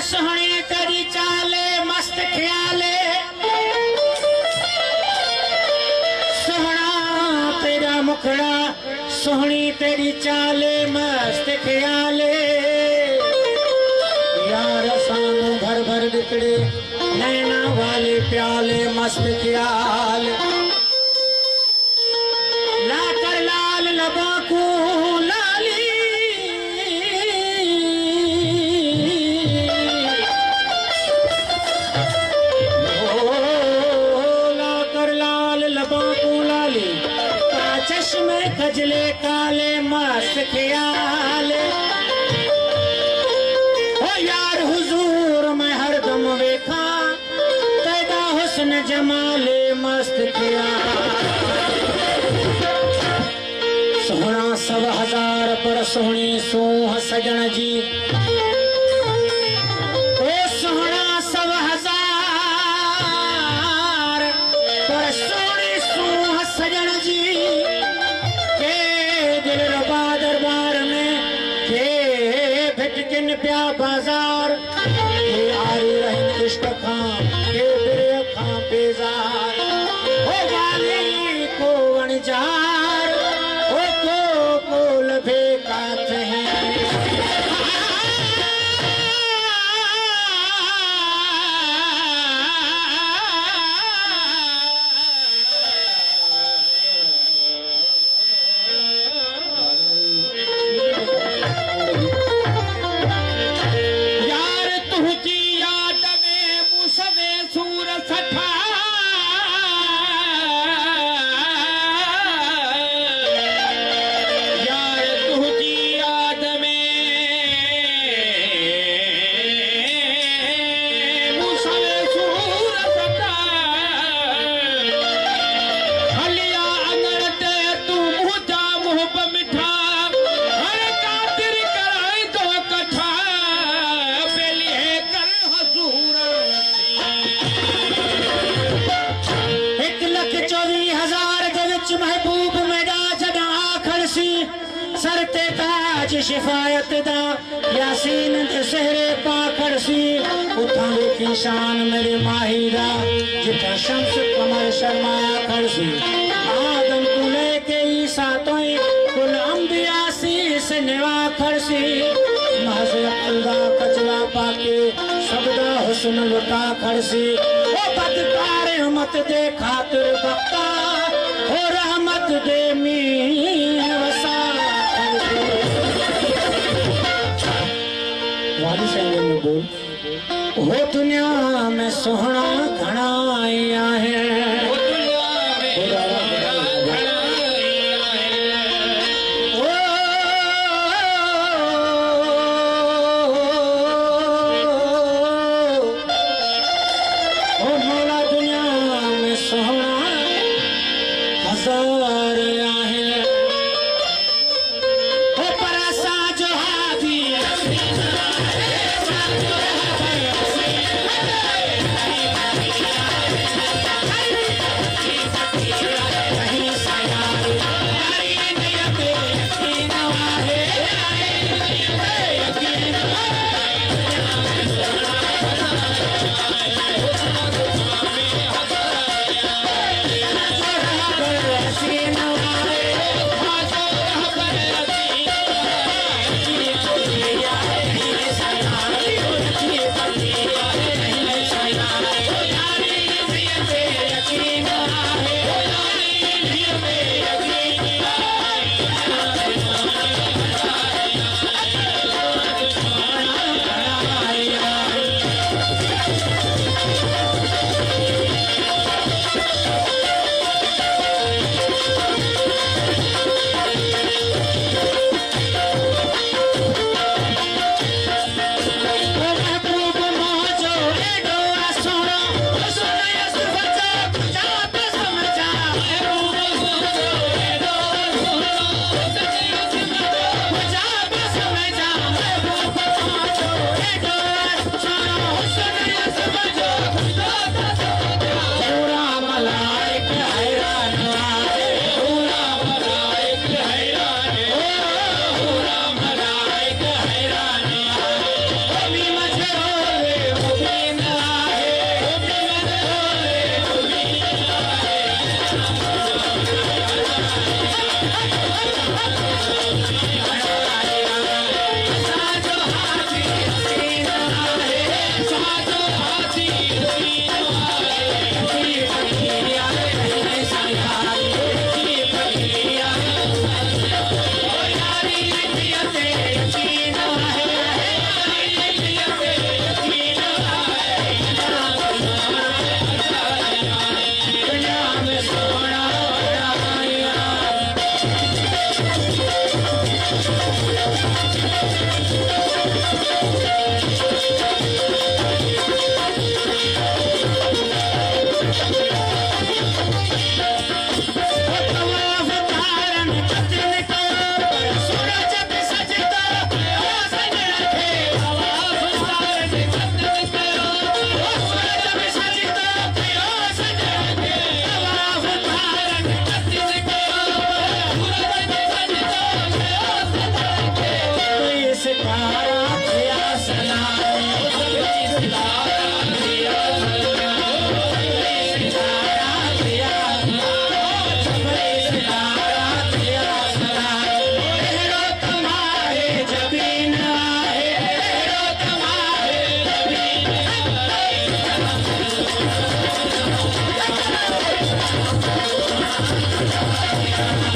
सोहणी तेरी चाले मस्त ख्याले सोहना तेरा मुखड़ा सोहनी तेरी चाले मस्त ख्याले यार सानू भर भर बिकड़े नैना वाले प्याले मस्त ख्याल ला कर लाल लबा को लाली चश्मे खजले काले मस्त ख्याल ओ यार हुजूर मैं हरदम वेखा तेरा हुस्न जमाले मस्त ख्याल सोहना 100,000 पर सोहनी सूह सजन जी ओ सोहना 100,000 पर सोहनी सूह सजन जी दरबार में के भिटकिन प्या बाजार के आरी रही इश्क खां के बिरे खां बेजार ओ वाली को अनजार ओ को लभे काथ है महबूब मेरा जदा आखड़सी सरते ताज शिफायत दा यासीन दे सहरे पाखड़सी उठां देखी शान मेरे माहिरा जिथा शम्स कमर शर्माया खड़सी आदम तू लेके ईसा तोई कुल अंबिया शीस निवा खड़सी महज अल्लाह कचला पाके सबदा हुस्न लुटा खड़सी ओ बदकार मत दे खातिर बक्ता हो रहमत दे मीन वसा वाली संगम में बोल हो दुनिया में सोहना घना आया है Yeah. दा